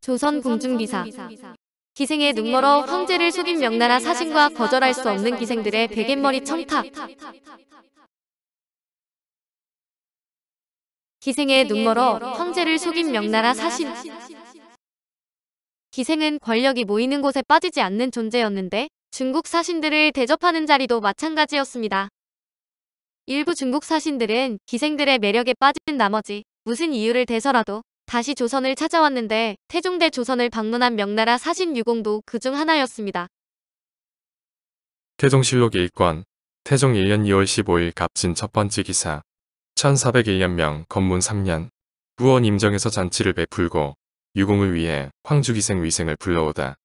조선 궁중기사. 기생의 눈멀어 황제를 속인 명나라 사신과 거절할 수 없는 기생들의 베갯머리 청탁. 기생의 눈멀어 황제를 속인 명나라 사신. 기생은 권력이 모이는 곳에 빠지지 않는 존재였는데 중국 사신들을 대접하는 자리도 마찬가지였습니다. 일부 중국 사신들은 기생들의 매력에 빠진 나머지 무슨 이유를 대서라도 다시 조선을 찾아왔는데 태종대 조선을 방문한 명나라 사신 유공도 그중 하나였습니다. 태종실록 1권 태종 1년 2월 15일 갑진 첫 번째 기사 1401년명 건문 3년 후원 임정에서 잔치를 베풀고 유공을 위해 황주기생 위생을 불러오다.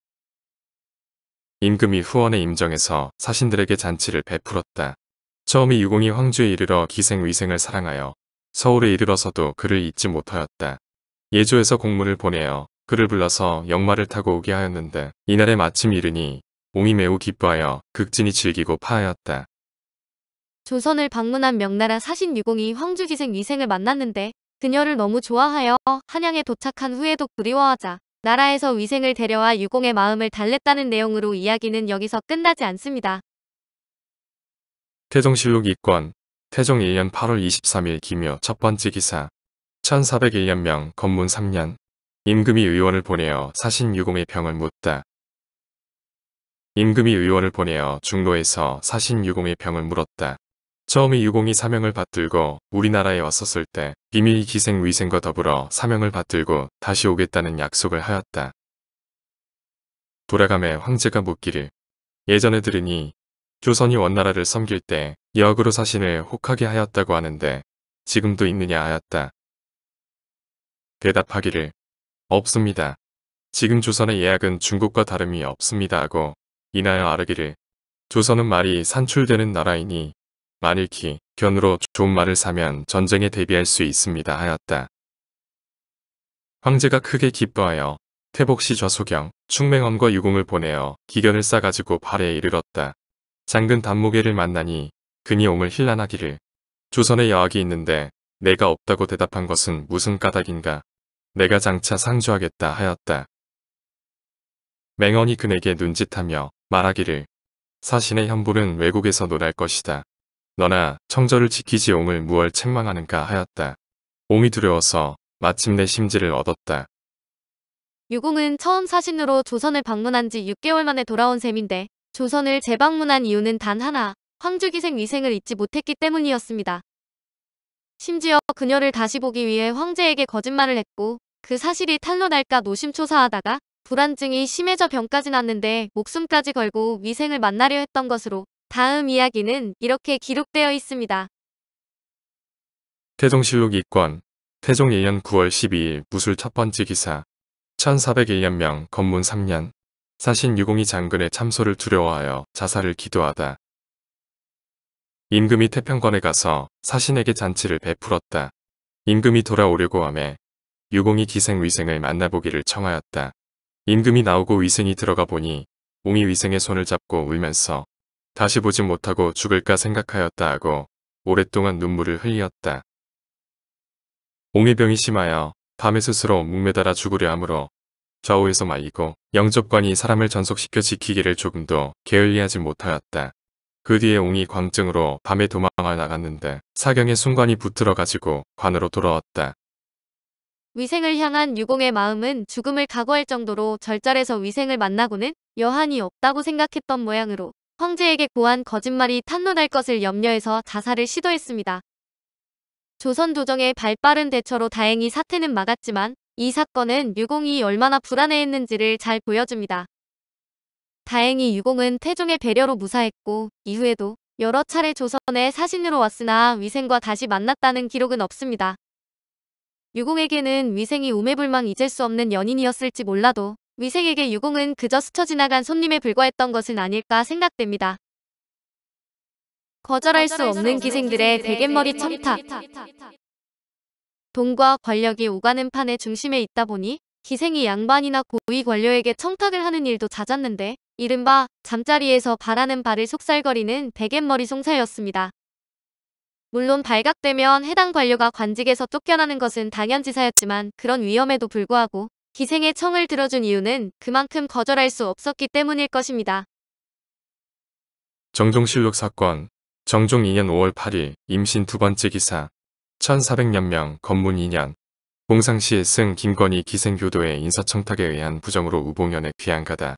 임금이 후원의 임정에서 사신들에게 잔치를 베풀었다. 처음에 유공이 황주에 이르러 기생 위생을 사랑하여 서울에 이르러서도 그를 잊지 못하였다. 예조에서 공문을 보내어 그를 불러서 역마를 타고 오게 하였는데 이날에 마침 이르니 옹이 매우 기뻐하여 극진히 즐기고 파하였다. 조선을 방문한 명나라 사신 유공이 황주기생 위생을 만났는데 그녀를 너무 좋아하여 한양에 도착한 후에도 그리워하자 나라에서 위생을 데려와 유공의 마음을 달랬다는 내용으로 이야기는 여기서 끝나지 않습니다. 태종실록 2권 태종 1년 8월 23일 기묘 첫 번째 기사 1401년명 건문 3년 임금이 의원을 보내어 사신 유공의 병을 묻다. 임금이 의원을 보내어 중로에서 사신 유공의 병을 물었다. 처음에 유공이 사명을 받들고 우리나라에 왔었을 때 비밀 기생 위생과 더불어 사명을 받들고 다시 오겠다는 약속을 하였다. 돌아가매 황제가 묻기를 예전에 들으니 조선이 원나라를 섬길 때 역으로 사신을 혹하게 하였다고 하는데 지금도 있느냐 하였다. 대답하기를 없습니다. 지금 조선의 예약은 중국과 다름이 없습니다 하고 인하여 아르기를 조선은 말이 산출되는 나라이니 만일키 견으로 좋은 말을 사면 전쟁에 대비할 수 있습니다 하였다. 황제가 크게 기뻐하여 태복시 좌소경 충맹원과 유공을 보내어 기견을 싸가지고 발에 이르렀다. 장근 단무계를 만나니 그니 옹을 힐난하기를 조선에 여학이 있는데 내가 없다고 대답한 것은 무슨 까닭인가. 내가 장차 상주하겠다 하였다. 맹언이 그에게 눈짓하며 말하기를 사신의 현불은 외국에서 논할 것이다. 너나 청절을 지키지 옹을 무얼 책망하는가 하였다. 옹이 두려워서 마침내 심지를 얻었다. 유공은 처음 사신으로 조선을 방문한 지 6개월 만에 돌아온 셈인데 조선을 재방문한 이유는 단 하나, 황주기생 위생을 잊지 못했기 때문이었습니다. 심지어 그녀를 다시 보기 위해 황제에게 거짓말을 했고 그 사실이 탄로날까 노심초사하다가 불안증이 심해져 병까지 났는데 목숨까지 걸고 위생을 만나려 했던 것으로 다음 이야기는 이렇게 기록되어 있습니다. 태종실록 2권 태종 1년 9월 12일 무술 첫 번째 기사 1401년명 건문 3년 사신 유공이 장근의 참소를 두려워하여 자살을 기도하다. 임금이 태평관에 가서 사신에게 잔치를 베풀었다. 임금이 돌아오려고 하매 유공이 기생 위생을 만나보기를 청하였다. 임금이 나오고 위생이 들어가 보니 옹이 위생의 손을 잡고 울면서 다시 보지 못하고 죽을까 생각하였다 하고 오랫동안 눈물을 흘렸다. 옹의 병이 심하여 밤에 스스로 목매달아 죽으려 하므로 좌우에서 말리고 영접관이 사람을 전속시켜 지키기를 조금도 게을리하지 못하였다. 그 뒤에 옹이 광증으로 밤에 도망을 나갔는데 사경에 순관이 붙들어 가지고 관으로 돌아왔다. 위생을 향한 유공의 마음은 죽음을 각오할 정도로 절절해서 위생을 만나고는 여한이 없다고 생각했던 모양으로 황제에게 고한 거짓말이 탄로날 것을 염려해서 자살을 시도했습니다. 조선 도정의 발빠른 대처로 다행히 사태는 막았지만 이 사건은 유공이 얼마나 불안해했는지를 잘 보여줍니다. 다행히 유공은 태종의 배려로 무사했고 이후에도 여러 차례 조선에 사신으로 왔으나 위생과 다시 만났다는 기록은 없습니다. 유공에게는 위생이 우매불망 잊을 수 없는 연인이었을지 몰라도 위생에게 유공은 그저 스쳐 지나간 손님에 불과했던 것은 아닐까 생각됩니다. 거절할 수 없는 기생들의 베갯머리 청탁. 돈과 권력이 오가는 판의 중심에 있다 보니 기생이 양반이나 고위 관료에게 청탁을 하는 일도 잦았는데 이른바 잠자리에서 바라는 바를 속살거리는 베갯머리 송사였습니다. 물론 발각되면 해당 관료가 관직에서 쫓겨나는 것은 당연지사였지만 그런 위험에도 불구하고 기생의 청을 들어준 이유는 그만큼 거절할 수 없었기 때문일 것입니다. 정종실록 사건. 정종 2년 5월 8일 임신 두 번째 기사. 1400년명 건문 2년. 봉상시 승 김건희 기생교도의 인사청탁에 의한 부정으로 우봉현에 귀양가다.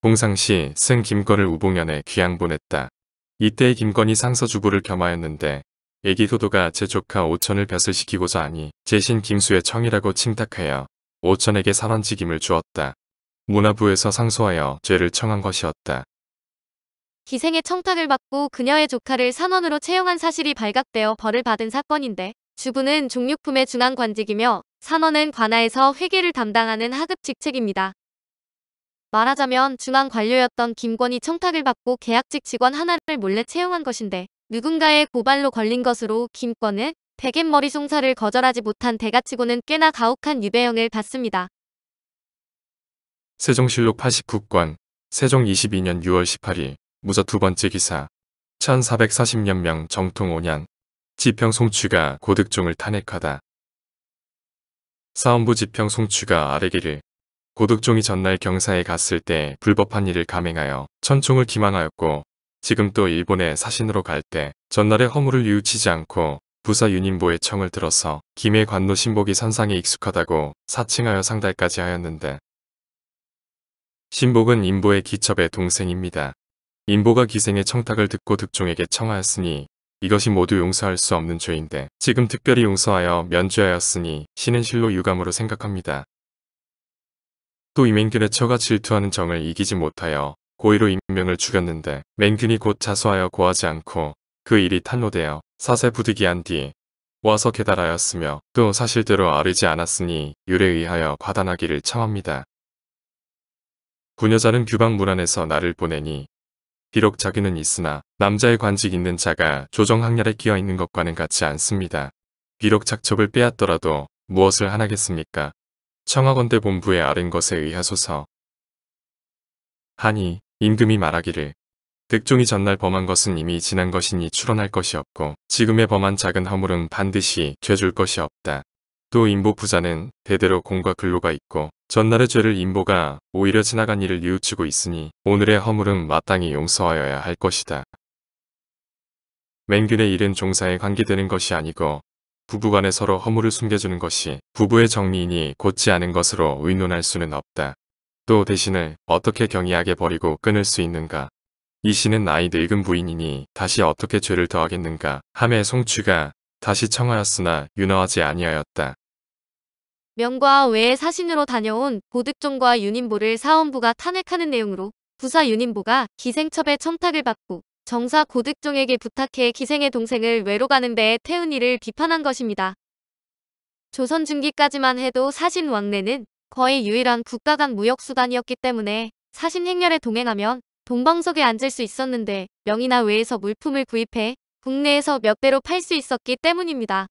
봉상시 승 김건을 우봉현에 귀양 보냈다. 이때 김건희 상서주부를 겸하였는데 애기도도가 제 조카 오천을 벼슬 시키고자 하니 제신 김수의 청이라고 칭탁하여 오천에게 산원직임을 주었다. 문화부에서 상소하여 죄를 청한 것이었다. 기생의 청탁을 받고 그녀의 조카를 산원으로 채용한 사실이 발각되어 벌을 받은 사건인데 주부는 종육품의 중앙관직이며 산원은 관아에서 회계를 담당하는 하급 직책입니다. 말하자면 중앙관료였던 김건희 청탁을 받고 계약직 직원 하나를 몰래 채용한 것인데 누군가의 고발로 걸린 것으로 김건은 백엔머리 송사를 거절하지 못한 대가치고는 꽤나 가혹한 유배형을 받습니다. 세종실록 89권. 세종 22년 6월 18일 무저 두 번째 기사. 1440년명 정통 5년. 지평 송취가 고득종을 탄핵하다. 사헌부 지평 송취가 아래기를 고득종이 전날 경사에 갔을 때 불법한 일을 감행하여 천총을 기망하였고 지금 또 일본에 사신으로 갈 때 전날의 허물을 뉘우치지 않고 부사 윤인보의 청을 들어서 김해 관노 신복이 선상에 익숙하다고 사칭하여 상달까지 하였는데 신복은 인보의 기첩의 동생입니다. 인보가 기생의 청탁을 듣고 득종에게 청하였으니 이것이 모두 용서할 수 없는 죄인데 지금 특별히 용서하여 면죄하였으니 신은 실로 유감으로 생각합니다. 또 이 맹균의 처가 질투하는 정을 이기지 못하여 고의로 인명을 죽였는데 맹균이 곧 자수하여 고하지 않고 그 일이 탄로되어 사세 부득이한 뒤 와서 계달하였으며 또 사실대로 아르지 않았으니 율에 의하여 과단하기를 청합니다. 부녀자는 규방 문안에서 나를 보내니 비록 자기는 있으나 남자의 관직 있는 자가 조정학렬에 끼어 있는 것과는 같지 않습니다. 비록 작첩을 빼앗더라도 무엇을 하나겠습니까? 청하건대 본부에 아른 것에 의하소서. 하니 임금이 말하기를 득종이 전날 범한 것은 이미 지난 것이니 추론할 것이 없고 지금의 범한 작은 허물은 반드시 죄줄 것이 없다. 또 인보 부자는 대대로 공과 근로가 있고 전날의 죄를 인보가 오히려 지나간 일을 뉘우치고 있으니 오늘의 허물은 마땅히 용서하여야 할 것이다. 맹균의 일은 종사에 관계되는 것이 아니고 부부간에 서로 허물을 숨겨주는 것이 부부의 정리이니 곧지 않은 것으로 의논할 수는 없다. 또 대신을 어떻게 경이하게 버리고 끊을 수 있는가. 이 씨는 나이 늙은 부인이니 다시 어떻게 죄를 더하겠는가 하매 송취가 다시 청하였으나 윤허하지 아니하였다. 명과 외에 사신으로 다녀온 고득종과 윤인보를 사헌부가 탄핵하는 내용으로 부사 윤인보가 기생첩의 청탁을 받고 정사 고득종에게 부탁해 기생의 동생을 외로 가는 배에 태운 일을 비판한 것입니다. 조선 중기까지만 해도 사신 왕래는 거의 유일한 국가 간 무역수단이었기 때문에 사신 행렬에 동행하면 동방석에 앉을 수 있었는데 명이나 외에서 물품을 구입해 국내에서 몇 배로 팔 수 있었기 때문입니다.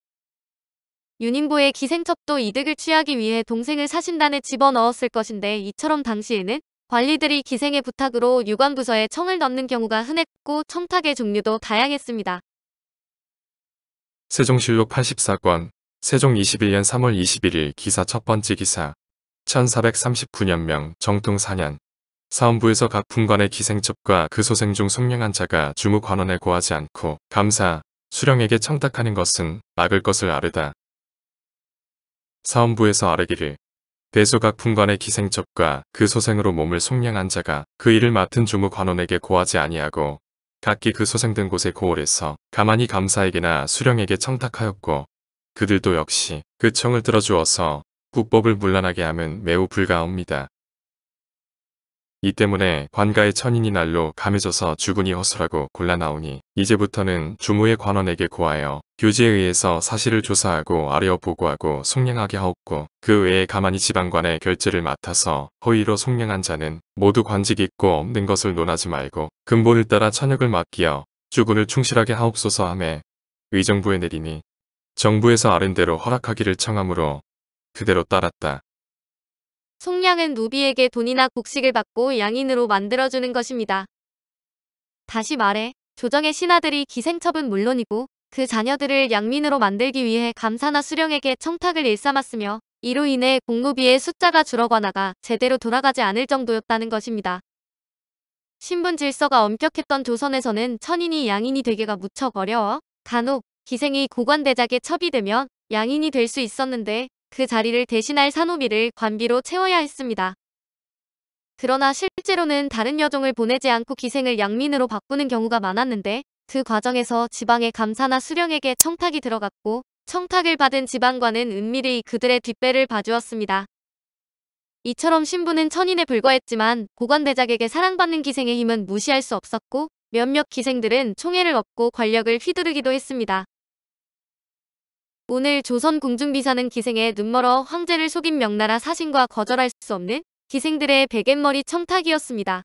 윤인보의 기생첩도 이득을 취하기 위해 동생을 사신단에 집어넣었을 것인데 이처럼 당시에는 관리들이 기생의 부탁으로 유관부서에 청을 넣는 경우가 흔했고 청탁의 종류도 다양했습니다. 세종실록 84권. 세종 21년 3월 21일 기사 첫 번째 기사. 1439년명 정통 4년. 사헌부에서 각 fun관의 기생첩과 그 소생 중 숙명한 자가 주무관원에 고하지 않고 감사, 수령에게 청탁하는 것은 막을 것을 아르다. 사헌부에서 아뢰기를 대소각 fun관의 기생첩과 그 소생으로 몸을 속량한 자가 그 일을 맡은 주무관원에게 고하지 아니하고 각기 그 소생된 곳에 고올해서 가만히 감사에게나 수령에게 청탁하였고 그들도 역시 그 청을 들어주어서 국법을 문란하게 함은 매우 불가합니다. 이 때문에 관가의 천인이 날로 감해져서 주군이 허술하고 곤란하오니 이제부터는 주무의 관원에게 고하여 교지에 의해서 사실을 조사하고 아뢰어 보고하고 속량하게 하옵고 그 외에 가만히 지방관의 결제를 맡아서 허위로 속량한 자는 모두 관직 있고 없는 것을 논하지 말고 근본을 따라 천역을 맡기어 주군을 충실하게 하옵소서 하매 의정부에 내리니 정부에서 아른 대로 허락하기를 청하므로 그대로 따랐다. 속량은 노비에게 돈이나 곡식을 받고 양인으로 만들어주는 것입니다. 다시 말해 조정의 신하들이 기생첩은 물론이고 그 자녀들을 양민으로 만들기 위해 감사나 수령에게 청탁을 일삼았으며 이로 인해 공노비의 숫자가 줄어가다가 제대로 돌아가지 않을 정도였다는 것입니다. 신분 질서가 엄격했던 조선에서는 천인이 양인이 되기가 무척 어려워 간혹 기생이 고관대작에 첩이되면 양인이 될 수 있었는데 그 자리를 대신할 산호비를 관비로 채워야 했습니다. 그러나 실제로는 다른 여종을 보내지 않고 기생을 양민으로 바꾸는 경우가 많았는데 그 과정에서 지방의 감사나 수령에게 청탁이 들어갔고 청탁을 받은 지방관은 은밀히 그들의 뒷배를 봐주었습니다. 이처럼 신분은 천인에 불과했지만 고관대작에게 사랑받는 기생의 힘은 무시할 수 없었고 몇몇 기생들은 총애를 얻고 권력을 휘두르기도 했습니다. 오늘 조선 궁중비사는 기생의 눈멀어 황제를 속인 명나라 사신과 거절할 수 없는 기생들의 베갯머리 청탁이었습니다.